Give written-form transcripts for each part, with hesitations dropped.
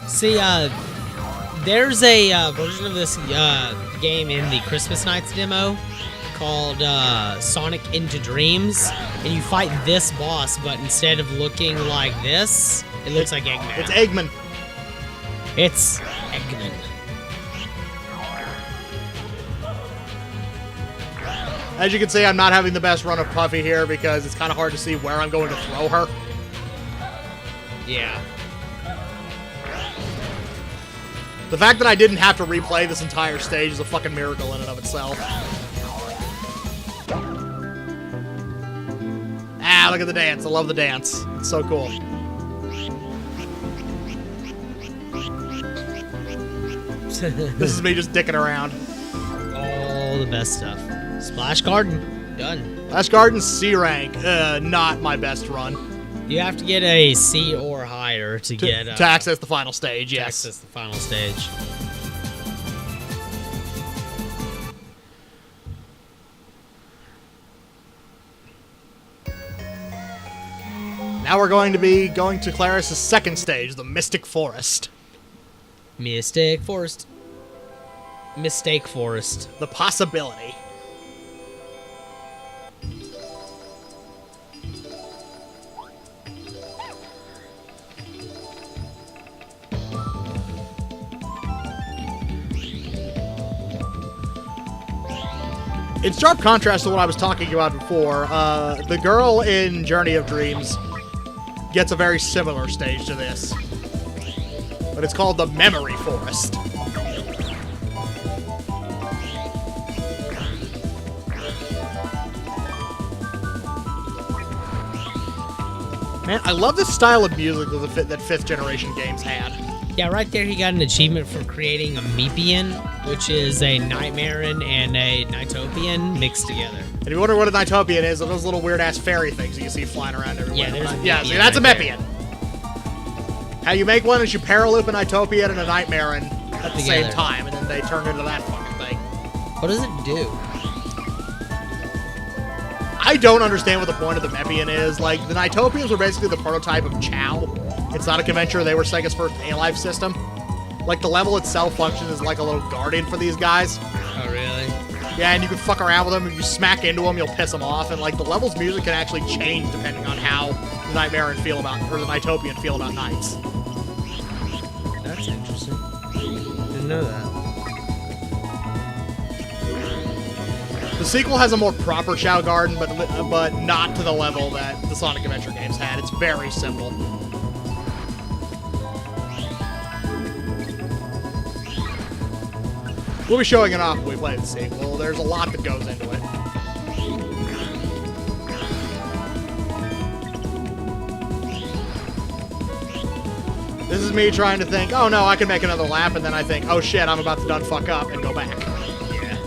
See, there's a version of this game in the Christmas Nights demo called Sonic Into Dreams, and you fight this boss, but instead of looking like this, it looks like Eggman. It's Eggman. It's Eggman. As you can see, I'm not having the best run of Puffy here because it's kind of hard to see where I'm going to throw her. Yeah. The fact that I didn't have to replay this entire stage is a fucking miracle in and of itself. Ah, look at the dance. I love the dance. It's so cool. This is me just dicking around. All the best stuff. Splash Garden. Done. Splash Garden C rank. Not my best run. You have to get a C or higher to get... to access the final stage, yes. To access the final stage. Now we're going to be going to Claris's second stage, the Mystic Forest. Mystic Forest. Mistake Forest. The Possibility. In sharp contrast to what I was talking about before, the girl in Journey of Dreams gets a very similar stage to this. But it's called the Memory Forest. Man, I love this style of music that 5th generation games had. Yeah, right there he got an achievement for creating a Meepian, which is a Nightmarean and a Nightopian mixed together. And if you wonder what a Nightopian is, those little weird-ass fairy things that you see flying around everywhere. Yeah, there's a yeah, Meepian see, that's right a Mepian. How you make one is you paraloop a Nightopian and a Nightmarean at the same time, and then they turn into that fucking thing. What does it do? I don't understand what the point of the Mepian is. Like, the Nightopians were basically the prototype of Chow. It's not a convention. They were Sega's first A-Life system. Like, the level itself functions as like a little guardian for these guys. Oh, really? Yeah, and you can fuck around with them. If you smack into them, you'll piss them off. And, like, the level's music can actually change depending on how the Nightmarean feel about, or the Nightopian feel about Knights. That's interesting. Didn't know that. The sequel has a more proper Chow Garden, but not to the level that the Sonic Adventure games had. It's very simple. We'll be showing it off when we play the sequel. There's a lot that goes into it. This is me trying to think, oh no, I can make another lap, and then I think, oh shit, I'm about to done fuck up, and go back. Yeah.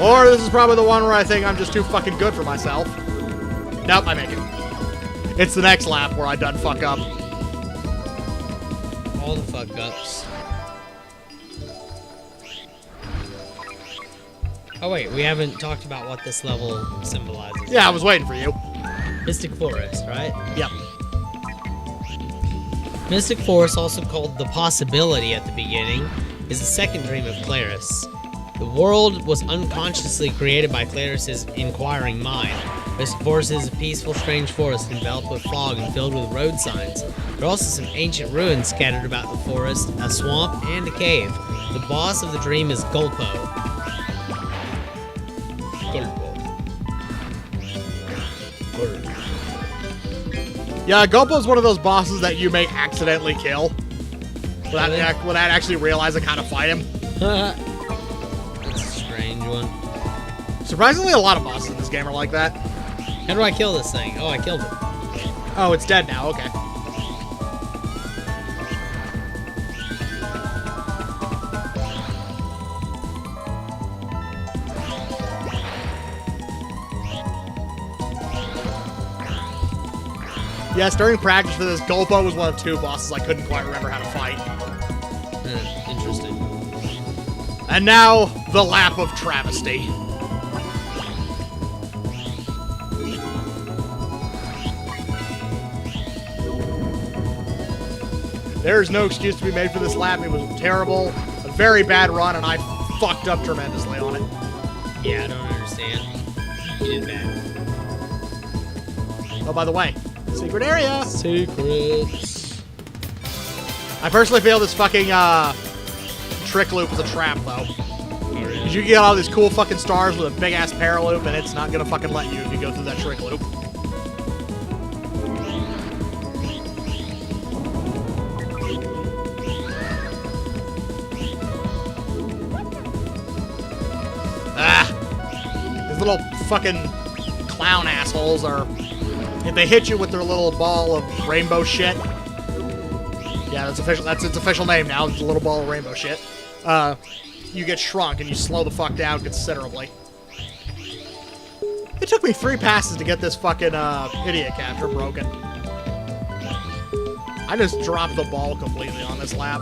Or this is probably the one where I think I'm just too fucking good for myself. Nope, I make it. It's the next lap where I done fuck up. All the fuck-ups. Oh wait, we haven't talked about what this level symbolizes. Yeah, I was waiting for you. Mystic Forest, right? Yep. Mystic Forest, also called the Possibility at the beginning, is the second dream of Claris. The world was unconsciously created by Claris's inquiring mind. Mystic Forest is a peaceful, strange forest enveloped with fog and filled with road signs. There are also some ancient ruins scattered about the forest, a swamp, and a cave. The boss of the dream is Gulpo. Yeah, Gulpo's one of those bosses that you may accidentally kill without actually realizing how to fight him. That's a strange one. Surprisingly, a lot of bosses in this game are like that. How do I kill this thing? Oh, I killed it. Oh, it's dead now, okay. Yes, during practice for this, Gulpo was one of 2 bosses I couldn't quite remember how to fight. Interesting. And now, the Lap of There's no excuse to be made for this lap. It was terrible. A very bad run, and I fucked up tremendously on it. Yeah, I don't understand. You did bad. Oh, by the way, secret area. Secrets. I personally feel this fucking trick loop is a trap, though. Oh, really? 'Cause you get all these cool fucking stars with a big ass paraloop, and it's not gonna fucking let you if you go through that trick loop. These little fucking clown assholes are... If they hit you with their little ball of rainbow shit... Yeah, that's official. That's its official name now. It's a little ball of rainbow shit. You get shrunk and you slow the fuck down considerably. It took me 3 passes to get this fucking idiot capture broken. I just dropped the ball completely on this lap.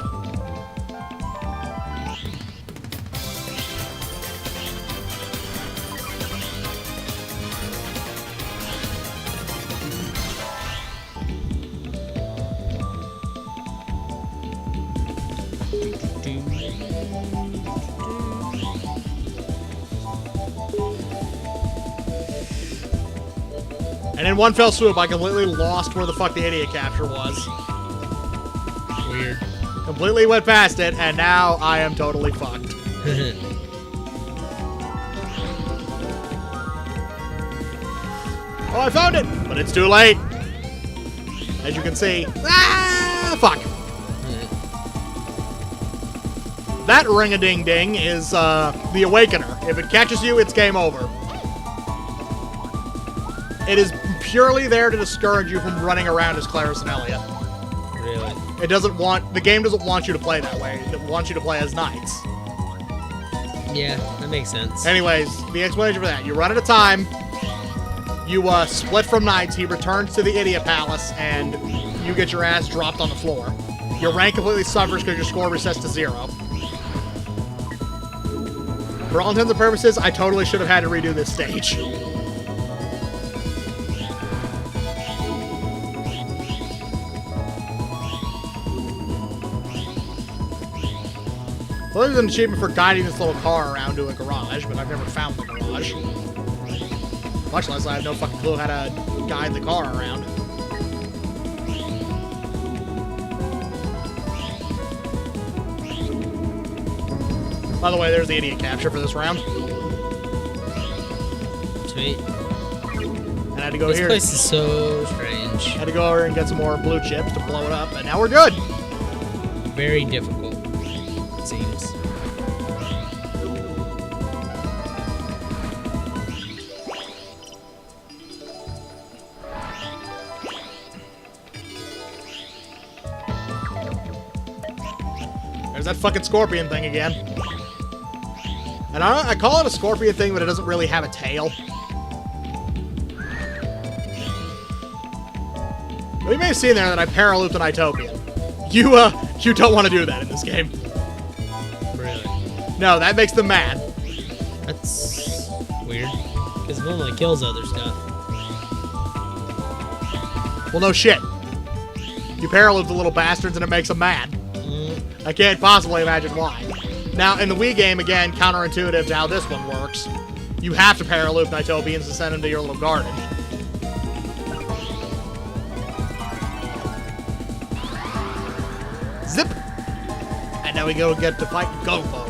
And in one fell swoop, I completely lost where the fuck the idiot capture was. Weird. Completely went past it, and now I am totally fucked. Oh, I found it! But it's too late. As you can see. Ah! Fuck. That ring-a-ding-ding is the Awakener. If it catches you, it's game over. It is purely there to discourage you from running around as Claris and Elliot. Really? It doesn't want... The game doesn't want you to play that way. It wants you to play as knights. Yeah, that makes sense. Anyways, the explanation for that. You run at a time. You split from knights. He returns to the Idiot Palace, and you get your ass dropped on the floor. Your rank completely suffers because your score resets to 0. For all intents and purposes, I totally should have had to redo this stage. Well, there's an achievement for guiding this little car around to a garage, but I've never found the garage. Much less I have no fucking clue how to guide the car around. By the way, there's the idiot capture for this round. Sweet. And I had to go here. This place is so strange. Had to go over and get some more blue chips to blow it up, and now we're good. Very difficult, it seems. There's that fucking scorpion thing again. And I call it a scorpion thing, but it doesn't really have a tail. Well, you may have seen there that I paralooped an Itopian. You don't want to do that in this game. Really? No, that makes them mad. That's weird. Because it normally kills other stuff. Well, no shit. You paraloop the little bastards and it makes them mad. I can't possibly imagine why. Now, in the Wii game, again, counterintuitive to how this one works, you have to paraloop Nitopians to send them to your little garden. Zip! And now we go get to fight Golpo.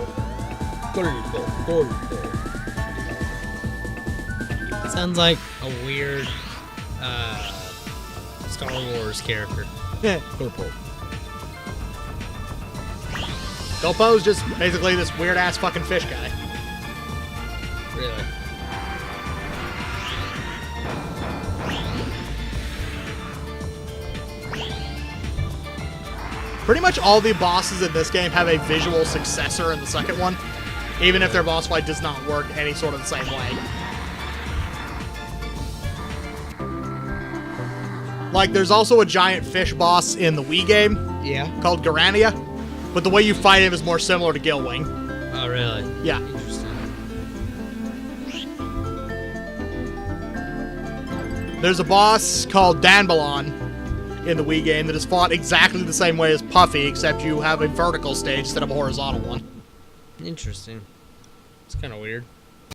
Sounds like a weird Star Wars character. Yeah. Golpo. Golpo's just basically this weird-ass fucking fish guy. Really? Pretty much all the bosses in this game have a visual successor in the second one, even if their boss fight does not work any sort of the same way. Like, there's also a giant fish boss in the Wii game Yeah. called Garania, but the way you fight him is more similar to Gilwing. Oh, really? Yeah. Interesting. There's a boss called Danbalon in the Wii game that is fought exactly the same way as Puffy, except you have a vertical stage instead of a horizontal one. Interesting. It's kind of weird.